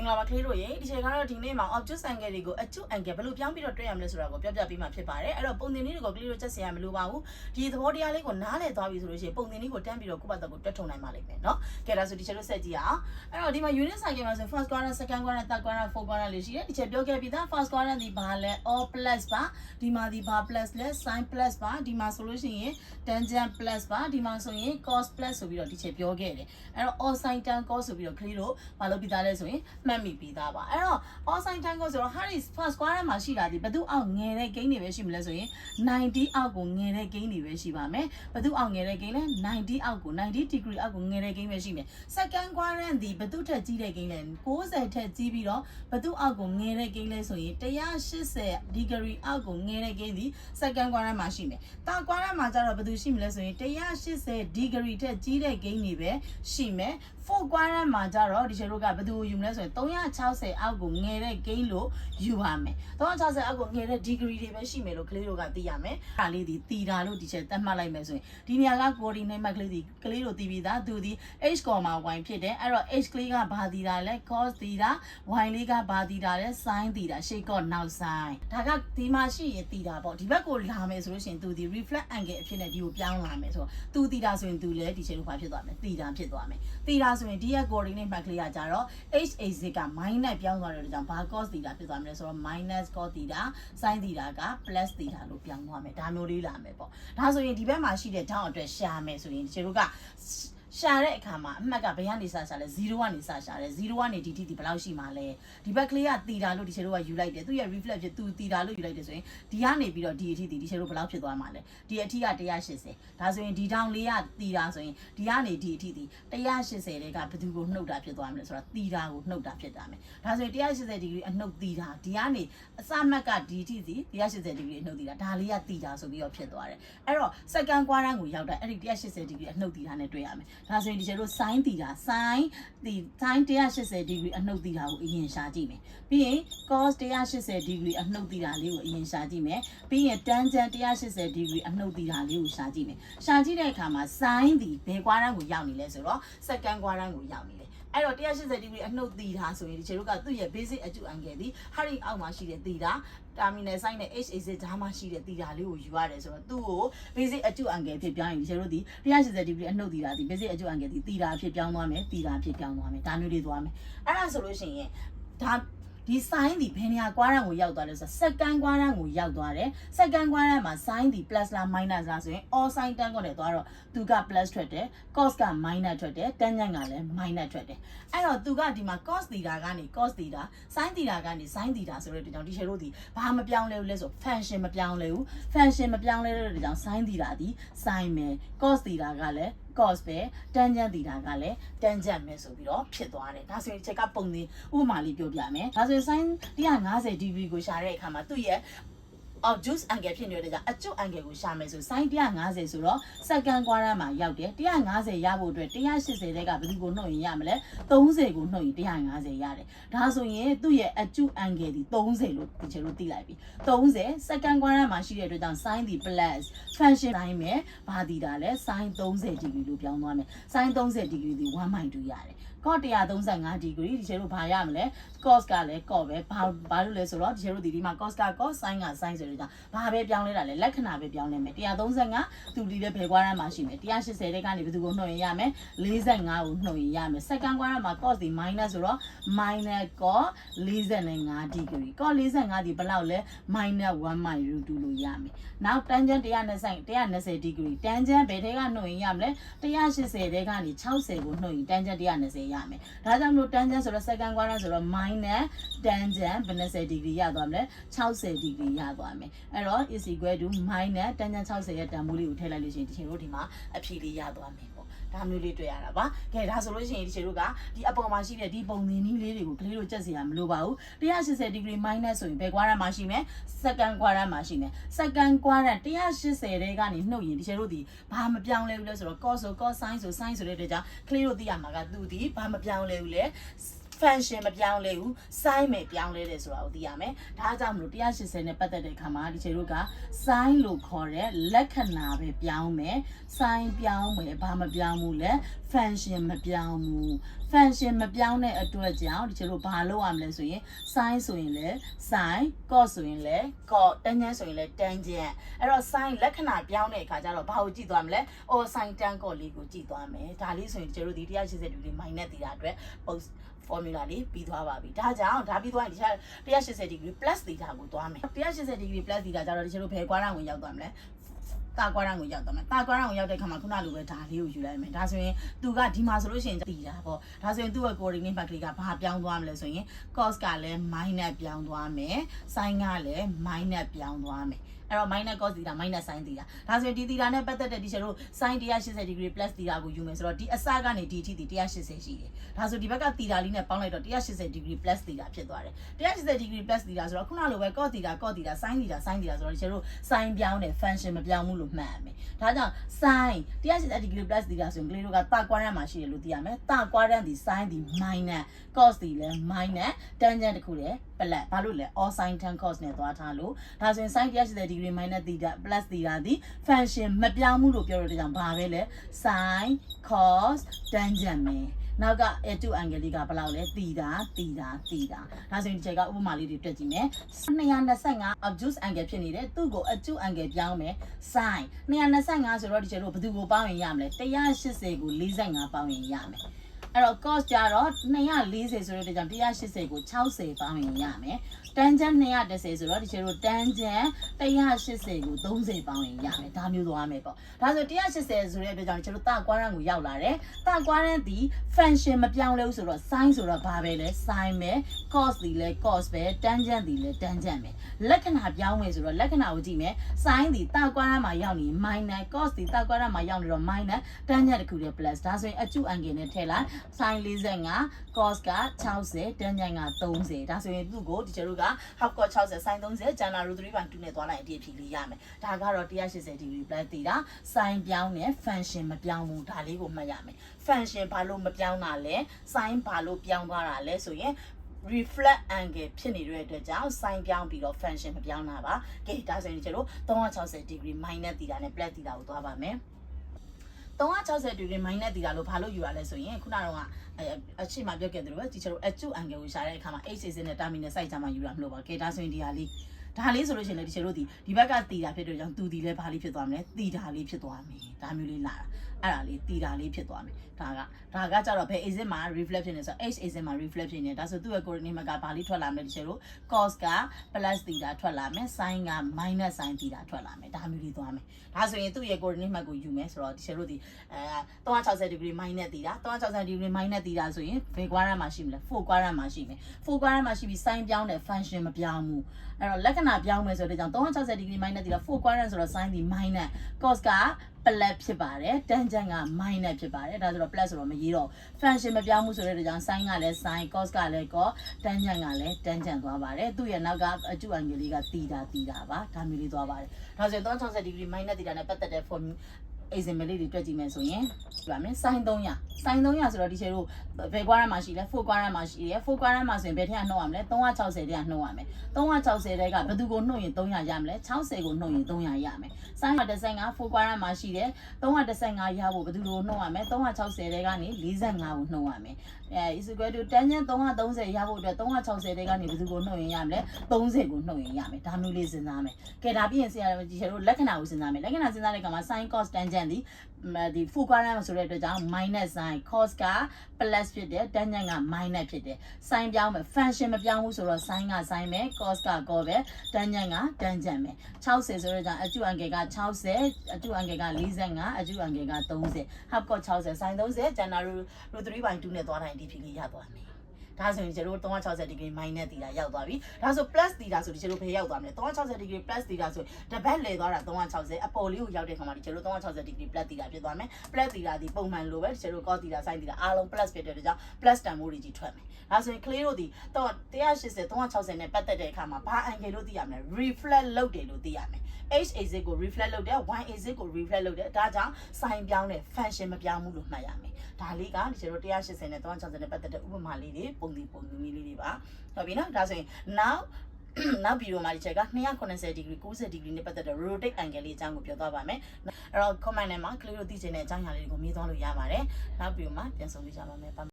င်္ဂလာပါကလေးတို့ရေဒီချိန်ကတော့ဒီနေ့မှာ obtuse angle တွေကိုအကျု angle ဘယ်လိုပြောင်းပြီးတော့တွေ့ရမလဲဆိုတာကိုပြောပြပေးမှာဖြစ်ပါတယ်အဲ့တော့ပုံသင်လေးတွေကိုကလေးတို့ချက်စရာမလိုပါဘူးဒီသဘောတရားလေးကိုနားလည်သွားပြီဆိုလို့ရှိရင်ပုံသင်လေးကိုတန်းပြီးတော့ကိုယ့်ဘာသာကိုတွက်ထုံနိုင်ပါလိမ့်မယ်နော်ကဲဒါဆိုဒီချက်တို့ဆက်ကြည့်အောင်အဲ့တော့ဒီမှာ unit cycle မှာဆို first quadrant second quadrant third quadrant fourth quadrant လေးရှိတယ်ဒီချက်ပြောခဲ့ပြီးသား first quadrant ဒီဘာလဲ all plus ပါဒီမှာဒီဘာ plus လဲ sin plus ပါဒီမှာဆိုလို့ရှိရင် tangent plus ပါဒီမှာဆိုရင် cos plus ဆိုပြီးတော့ဒီချက်ပြောခဲ့တယ်အဲ့တော့ all sin tan cos ဆိုပြီးတော့ကလေးတို့မလုပ်ပြီးသားလဲဆိုရင်မှတ်မိပြီးသားပါအဲ့တော့ all sin tan cos ဆိုတော့ Harris first quadrant မှာရှိတာဒီဘယ်သူအောက်ငယ်တဲ့ gain တွေပဲရှိမလဲဆိုရင်90အောက်ကိုငယ်တဲ့ gain တွေပဲရှိပါမယ်ဘယ်သူအောက်ငယ်တဲ့ gain လဲ90အောက်ကို90 degree အောက်ကိုငယ်တဲ့ gain ပဲရှိမယ် second quadrant ဒီဘယ်သူထက်ကြီးတဲ့ gain လဲ90ထက်ကြီးပြီးတော့ဘယ်သူအောက်ကိုငယ်တဲ့ gain လဲဆိုရင်180 degree အောက်ကိုငယ်တဲ့ gain ဒီ second quadrant မှာရှိမယ်third quadrant မှာကျတော့ဘယ်သူရှိမလဲဆိုရင်180 degree ထက်ကြီးတဲ့ gain တွေပဲရှိမယ်fourth quadrant မှာကျတော့ဒီချက်တို့ကဘယ်သူယူမလဲဆိုရင်360အောက်ကိုငယ်တဲ့ gain လို့ယူပါမယ်360အောက်ကိုငယ်တဲ့ degree တွေပဲရှိမယ်လို့ကလေးတို့ကသိရမယ်ဒါလေးဒီသီတာလို့ဒီချက်သတ်မှတ်လိုက်မယ်ဆိုရင်ဒီနေရာက coordinate မှတ်ကလေးဒီကလေးတို့သိပြီးသားသူဒီ h, y ဖြစ်တယ်အဲ့တော့ h ကလေးကဘာသီတာလဲ cos သီတာ y လေးကဘာသီတာလဲ sin သီတာရှေ့ကောနောက် sin ဒါကဒီမှာရှိရင်သီတာပေါ့ဒီဘက်ကိုလာမယ်ဆိုလို့ရှိရင်သူဒီ reflect angle အဖြစ်နဲ့ဒီကိုပြောင်းလာမယ်ဆိုတော့သူသီတာဆိုရင်သူလည်းဒီချက်တို့ဘာဖြစ်သွားမလဲသီတာဖြစ်သွားမယ်သီတာဆိုရင်ဒီရဲ့ coordinate မှတ်ကလေးကကြတော့ h axis က minus ပြောင်းသွားတဲ့အတွက်ကြောင့်ဘာ cos သီတာဖြစ်သွားမလဲဆိုတော့ minus cos သီတာ sin သီတာက plus သီတာလို့ပြောင်းသွားမယ်ဒါမျိုးလေးလာမယ်ပေါ့ဒါဆိုရင်ဒီဘက်မှာရှိတဲ့ down အတွက်ရှာမယ်ဆိုရင်ဒီချက်တို့ကရှာတဲ့အခါမှာအမှတ်ကဘယ်ကနေစရှာလဲ0ကနေစရှာတယ်0ကနေဒီထိဒီဘယ်လောက်ရှိမှာလဲဒီဘက်ကလေးကသီတာလို့ဒီချက်တို့ကယူလိုက်တယ်သူရဲ့ reflect ဖြစ်သူသီတာလို့ယူလိုက်တယ်ဆိုရင်ဒီကနေပြီးတော့ဒီအထိဒီချက်တို့ဘယ်လောက်ဖြစ်သွားမှာလဲဒီအထိက180ဒါဆိုရင်ဒီတောင်လေးကသီတာဆိုရင်ဒီကနေဒီအထိဒီ180တဲ့ကဘယ်သူကိုနှုတ်တာဖြစ်သွားမလဲဆိုတော့သီတာကိုနှုတ်တာဖြစ်တာမယ်ဒါဆိုရင်180 degree အနှုတ်သီတာဒီကနေအစမှတ်ကဒီအထိဒီ180 degree အနှုတ်သီတာဒါလေးကသီတာဆိုပြီးတော့ဖြစ်သွားတယ်အဲ့တော့ second quadrant ကိုရောက်တာအဲ့ဒီ180 degree အနှုတ်သီတာနဲ့တွေ့ရမယ်ဒါဆိုရင်ဒီကျတော့ sin သီတာ sin 180 degree အနှုတ်သီတာကိုအရင်ရှာကြည့်မယ်ပြီးရင် cos 180 degree အနှုတ်သီတာလေးကိုအရင်ရှာကြည့်မယ်ပြီးရင် tangent 180 degree အနှုတ်သီတာလေးကိုရှာကြည့်မယ်ရှာကြည့်တဲ့အခါမှာ sin ဒီဘယ် quadrant ကိုရောက်နေလဲဆိုတော့ second quadrant ကိုရောက်နေတယ်အဲ့တော့180 degree အနှုတ်သီတာဆိုရင်ဒီခြေတို့ကသူ့ရဲ့ basic အကျု angle ဒီ Harry အောက်မှာရှိတဲ့သီတာ terminal sin နဲ့ h axis ဓာတ်မှာရှိတဲ့သီတာလေးကိုယူရတယ်ဆိုတော့သူ့ကို basic အကျု angle ဖြစ်ပြောင်းရင်ဒီခြေတို့ဒီ180 degree အနှုတ်သီတာဒီ basic အကျု angle ဒီသီတာဖြစ်ပြောင်းသွားမယ်သီတာဖြစ်ပြောင်းသွားမယ်ဒါမျိုးလေးသွားမယ်အဲ့ဒါဆိုလို့ရှိရင်ဒါဒီ sin ဒီဘယ်နေရာ quadrant ကိုရောက်သွားလဲဆိုတော့ second quadrant ကိုရောက်သွားတယ် second quadrant မှာ sin ဒီ plus လား minus လားဆိုရင် all sin tan ကိုလည်းသွားတော့သူက plus ထွက်တယ် cos က minus ထွက်တယ် tangent ကလည်း minus ထွက်တယ်အဲ့တော့သူကဒီမှာ cos သီတာကနေ cos သီတာ sin သီတာကနေ sin သီတာဆိုတဲ့အတွက်ကြောင့်ဒီရှယ်တို့ဒီဘာမပြောင်းလဲဘူးလဲဆို function မပြောင်းလဲဘူး function မပြောင်းလဲတဲ့အတွက်ကြောင့် sin သီတာဒီ sin ပဲ cos သီတာကလည်းcos ပဲ tangent သီတာကလည်း tangent ပဲဆိုပြီးတော့ဖြစ်သွားတယ်ဒါဆိုရင်ချက်ကပုံသေးဥပမာလေးပြောပြမယ်ဒါဆိုရင် sin 150 degree ကိုရှာတဲ့အခါမှာသူ့ရဲ့obtuse angle ဖြစ်နေတဲ့ကြောင့်အကျု angle ကိုရှာမယ်ဆို sin 150ဆိုတော့ second quadrant မှာရောက်တယ်150ရဖို့အတွက်180တဲ့ကဘယ်သူကိုနှုတ်ရင်ရမလဲ30ကိုနှုတ်ရင်150ရတယ်ဒါဆိုရင်သူ့ရဲ့အကျု angleဒီ30လို့ဒီချေလို့သိလိုက်ပြီ30 second quadrant မှာရှိတဲ့အတွက်ကြောင့် sin ဒီ plus function sin ပဲဘာသီတာလဲ sin 30 degree လို့ပြောင်းသွားမယ် sin 30 degree ဒီ 1/2 ရတယ်cos 135 degree ဒီချေတို့ဘာရမလဲ cos ကလည်း cos ပဲဘာလို့လဲဆိုတော့ဒီချေတို့ဒီမှာ cos က cos sin က sin ဆိုတော့ဘာပဲပြောင်းလဲတာလဲလက္ခဏာပဲပြောင်းလဲမယ်135သူဒီလည်းဘယ် quadrant မှာရှိမယ်180တဲ့ကနေဘယ်သူကိုနှုတ်ရင်ရမယ်45ကိုနှုတ်ရင်ရမယ် second quadrant မှာ cos ဒီ minus ဆိုတော့ minus cos 45 degree cos 45ဒီဘယ်လောက်လဲ minus 1/√2 လို့ရမယ်နောက် tangent 120 degree tangent ဘယ်ထဲကနှုတ်ရင်ရမလဲ180တဲ့ကနေ60ကိုနှုတ်ရင် tangent 120ရမယ်ဒါကြောင့်မလို့ tangent ဆိုတော့ second quadrant ဆိုတော့ minus tangent 20 degree ရသွားမယ်60 degree ရသွားမယ်အဲ့တော့ is equal to minus tangent 60ရဲ့တန်ဖိုးလေးကိုထည့်လိုက်လို့ရှိရင်ဒီချိန်တို့ဒီမှာအဖြေလေးရသွားမယ်ပေါ့ဒါမျိုးလေးတွေ့ရတာပါကဲဒါဆိုလို့ရှိရင်ဒီချိန်တို့ကဒီအပေါ်မှာရှိတဲ့ဒီပုံသင်နည်းလေးတွေကိုကလေးတို့ကြက်စီရမလိုပါဘူး180 degree minus ဆိုရင်ဘယ် quadrant မှာရှိမယ် second quadrant မှာရှိမယ် second quadrant 180တဲ့ကနေနှုတ်ရင်ဒီချိန်တို့ဒီဘာမပြောင်းလဲဘူးလဲဆိုတော့ cos ဆို cos sin ဆို sin ဆိုတဲ့အတွက်ကြောင့်ကလေးတို့သိရမှာကသူဒီဘာမပြောင်းလဲဘူးလဲ function မပြောင်းလဲဘူး sign ပဲပြောင်းလဲတယ်ဆိုတာကိုသိရမယ်ဒါကြောင့်မလို့180နဲ့ပတ်သက်တဲ့အခါမှာဒီခြေတို့က sign လို့ခေါ်တဲ့လက္ခဏာပဲပြောင်းမယ် sign ပြောင်းမယ်ဘာမပြောင်းဘူးလဲ function မပြောင်းဘူး function မပြောင်းတဲ့အတွက်ကြောင့်ဒီခြေတို့ဘာလုပ်ရမလဲဆိုရင် sin ဆိုရင်လည်း sin cos ဆိုရင်လည်း cos tangent ဆိုရင်လည်း tangent အဲ့တော့ sin လက္ခဏာပြောင်းတဲ့အခါကျတော့ဘာကိုကြည့်သွားမလဲ sin tan cos လေးကိုကြည့်သွားမယ်ဒါလေးဆိုရင်ခြေတို့ဒီ180 degree minus တည်တာအတွက် formula လေးပြီးသွားပါပြီဒါကြောင့်ဒါပြီးသွားရင်ဒီ180 degree plus တည်တာကိုသွားမယ်180 degree plus တည်တာကျတော့ဒီခြေတို့ဘယ်ကွာရဝင်ရောက်သွားမလဲတာကွာရန်ကိုရောက်တော့မယ်တာကွာရန်ကိုရောက်တဲ့ခါမှာခုနလိုပဲဒါလေးကိုယူလိုက်မယ်ဒါဆိုရင်သူကဒီမှာဆိုလို့ရှိရင်တည်တာပေါ့ဒါဆိုရင်သူ့ရဲ့ coordinate map ကဘာပြောင်းသွားမလဲဆိုရင် cos ကလည်း minus ပြောင်းသွားမယ် sin ကလည်း minus ပြောင်းသွားမယ်အဲ့တော့ minus cos သီတာ minus sin သီတာဒါဆိုရင်ဒီသီတာနဲ့ပတ်သက်တဲ့ဒီချက်တို့ sin 180 degree plus သီတာကိုယူမယ်ဆိုတော့ဒီအစကနေဒီအထိဒီ180ရှိတယ်ဒါဆိုဒီဘက်ကသီတာလေးနဲ့ပေါင်းလိုက်တော့180 degree plus သီတာဖြစ်သွားတယ်180 degree plus သီတာဆိုတော့ခုနလိုပဲ cos သီတာ cos သီတာ sin သီတာ sin သီတာဆိုတော့ဒီချက်တို့ sin ပြောင်းတယ် function မပြောင်းဘူးလို့မှတ်ရမယ်ဒါကြောင့် sin 180 degree plus သီတာဆိုရင်ကလေးတို့ကတာကွာရန်မှာရှိတယ်လို့သိရမယ်တာကွာရန်ဒီ sin ဒီ minus cos ဒီလည်း minus tangent တခုလည်း plus ဘာလို့လဲ all sin tan cos နဲ့သွားထားလို့ဒါဆိုရင် sin 180 degree minus သီတာ plus သီတာဒီ function မပြောင်းဘူးလို့ပြောရတဲ့ကြောင့်ဘာပဲလဲ sin cos tangent ပဲနောက်က A2 angle လေးကဘယ်လောက်လဲသီတာဒါဆိုရင်ဒီချက်ကဥပမာလေးတွေတွက်ကြည့်မယ်225 obtuse angle ဖြစ်နေတယ်သူ့ကို acute angle ပြောင်းမယ် sin 225ဆိုတော့ဒီချက်တို့ဘယ်သူကိုပေါင်းရင်ရမလဲ180ကို45ပေါင်းရင်ရမယ်အဲ့တော့ cos ကြတော့240ဆိုတဲ့ကြောင့်180ကို60ပေါင်းရင်ရမယ် tangent 210ဆိုတော့ဒီချက်တို့ tangent 180ကို30ပေါင်းရင်ရမယ်ဒါမျိုးသွားမယ်ပေါ့ဒါဆို180ဆိုတဲ့အတွက်ကြောင့်ဒီချက်တို့တာကွာရန်ကိုရောက်လာတယ်တာကွာရန်ဒီ function မပြောင်းလဲဘူးဆိုတော့ sin ဆိုတော့ဘာပဲလဲ sin ပဲ cos ဒီလဲ cos ပဲ tangent ဒီလဲ tangent ပဲလက္ခဏာပြောင်းမယ်ဆိုတော့လက္ခဏာကိုကြည့်မယ် sin ဒီတာကွာရန်မှာရောက်နေ minus cos ဒီတာကွာရန်မှာရောက်နေတော့ minus tangent တခုတည်း plus ဒါဆိုရင် acute angle နဲ့ထည့်လိုက်sin 45 cos က60 tangent က30ဒါဆိုရင်သူ့ကိုဒီကျတို့က half cos 60 sin 30 ကျန်တာ √3/2 နဲ့သွားလိုက်အပြည့်ဖြေလေးရမယ်ဒါကတော့180 degree plus တည်တာ sin ပြောင်းနဲ့ function မပြောင်းဘူးဒါလေးကိုမှတ်ရမယ် function ဘာလို့မပြောင်းတာလဲ sin ဘာလို့ပြောင်းသွားတာလဲဆိုရင်reflect angle ဖြစ်နေတဲ့အတွက်ကြောင့် sin ပြောင်းပြီးတော့ function မပြောင်းတာပါကဲဒါဆိုရင်ကျတို့360 degree minus တည်တာနဲ့ plus တည်တာကိုသွားပါမယ်360 degree minus တည်တာလို့ဘာလို့ယူရလဲဆိုရင်ခုနကအချိန်မှပြောခဲ့တယ်လို့ဒီချက်တို့ acute angle ကိုရှာတဲ့အခါမှာ h နဲ့ terminal site ကြမှာယူရမလို့ပါကဲဒါဆိုရင်ဒီဟာလေးဆိုလို့ရှိရင်လည်းဒီချက်တို့ဒီဘက်ကတည်တာဖြစ်တဲ့ကြောင့်သူဒီလည်းဘာလေးဖြစ်သွားမလဲတည်တာလေးဖြစ်သွားမယ်ဒါမျိုးလေးလာတာအဲ့ဒါလေးတည်တာလေးဖြစ်သွားမယ်ဒါကကြတော့ဘယ် exit မှာ reflect ဖြစ်နေဆို h exit မှာ reflect ဖြစ်နေဒါဆိုသူ့ရဲ့ coordinate မှာကဘာလေးထွက်လာမလဲဒီချက်တို့ cos က plus တည်တာထွက်လာမယ် sin က minus sin တည်တာထွက်လာမယ်ဒါမျိုးလေးသွားမယ်ဒါဆိုရင်သူ့ရဲ့ coordinate မှာကိုယူမယ်ဆိုတော့ဒီချက်တို့360 degree minus တည်တာ360 degree minus တည်တာဆိုရင်ဘယ် quadrant မှာရှိမလဲ4 quadrant မှာရှိမယ်4 quadrant မှာရှိပြီး sin ပြောင်းတယ် function မပြောင်းဘူးအဲ့တော့လက္ခဏာပြောင်းမယ်ဆိုတဲ့ကြောင့်360 degree minus တည်တာ4 quadrant ဆိုတော့ sin ဒီ minus cos က plus ဖြစ်ပါတယ် tangent က minus ဖြစ်ပါတယ်ဒါဆိုတော့ plus ဆိုတော့မရေးတော့ function မပြောင်းဘူးဆိုတဲ့အတွက်ကြောင့် sin ကလည်း sin cos ကလည်း cos tangent ကလည်း tangent သွားပါတယ်သူ့ရဲ့နောက်က acute angle လေးကတည်တာပါဒါမျိုးလေးသွားပါတယ်ဒါဆိုရင်360 degree minus တည်တာနဲ့ပတ်သက်တဲ့ form example လေးတွေတွက်ကြည့်မယ်ဆိုရင်ပြမယ် sin 300ဆိုတော့ဒီချက်တို့ဘယ် quadrant မှာရှိလဲ4 quadrant မှာရှိတယ်4 quadrant မှာဆိုရင်ဘယ်ထက်နှုတ်ရမလဲ360တဲ့ကနှုတ်ရမယ်360တဲ့ကဘယ်သူကိုနှုတ်ရင်300ရမလဲ60ကိုနှုတ်ရင်300ရမယ် sin 135 4 quadrant မှာရှိတယ်315ရဖို့ဘယ်သူကိုနှုတ်ရမလဲ360တဲ့ကနေ45ကိုနှုတ်ရမယ်is equal to tangent 330ရဖို့အတွက်360တဲ့ကနေဘယ်သူကိုနှုတ်ရင်ရမလဲ30ကိုနှုတ်ရင်ရမယ်ဒါမျိုးလေးစဉ်းစားမယ်ကဲဒါပြီးရင်ဆရာဒီချက်တို့လက္ခဏာကိုစဉ်းစားမယ်လက္ခဏာစဉ်းစားတဲ့အခါမှာ sin cos tangent ဒီ full quadrant ဆိုတဲ့အတွက်ကြောင့် minus sin cos က plus ဖြစ်တယ် tangent က minus ဖြစ်တယ် sin ပြောင်းမယ် function မပြောင်းဘူးဆိုတော့ sin က sin ပဲ cos က cos ပဲ tangent က tangent ပဲ60ဆိုတဲ့ကြောင့် acute angle က60 acute angle က45 acute angle က30 half cos 60 sin 30ကျန်တာ√3/2 နဲ့သွားတိုင်းဒီဖြစ်လေးရသွားမယ်ဒါဆိုရင်ကျတို့360 degree minus တည်တာရောက်သွားပြီဒါဆို plus တည်တာဆိုဒီကျတို့ဘယ်ရောက်သွားမလဲ360 degree plus တည်တာဆိုတပတ်လဲသွားတာ360အပေါ်လေးကိုရောက်တဲ့ခါမှာဒီကျတို့360 degree plus တည်တာဖြစ်သွားမယ် plus တည်တာဒီပုံမှန်လိုပဲဒီကျတို့ cos တည်တာ sin တည်တာအားလုံး plus ဖြစ်တဲ့အတွက်ကြောင့် plus တန်ဖိုးတွေကြီးထွက်မယ်ဒါဆိုရင် clear တို့ဒီ180 360နဲ့ပတ်သက်တဲ့အခါမှာဘာ angle လို့သိရမလဲ reflect လုပ်တယ်လို့သိရမယ် h exit ကို reflect လုပ်တယ် y exit ကို reflect လုပ်တယ်ဒါကြောင့် sin ပြောင်းတယ် function မပြောင်းဘူးလို့မှတ်ရမယ်ဒါလေးကဒီကျတို့180နဲ့360နဲ့ပတ်သက်တဲ့ဥပမာလေးတွေပုံ ပုံသီးလေးတွေပါဟုတ်ပြီနော်ဒါဆိုရင်နောက်ဗီဒီယိုမှာဒီချက်က290 degree 90 degree နဲ့ပတ်သက်တဲ့ rotate angle လေးအကြောင်းကိုပြောသွားပါမယ်အဲ့တော့ comment ထဲမှာကလေးတို့သိချင်တဲ့အကြောင်းအရာလေးတွေကိုမေးသွားလို့ရပါတယ်နောက်ဗီဒီယိုမှာပြန်ဆုံကြပါမယ်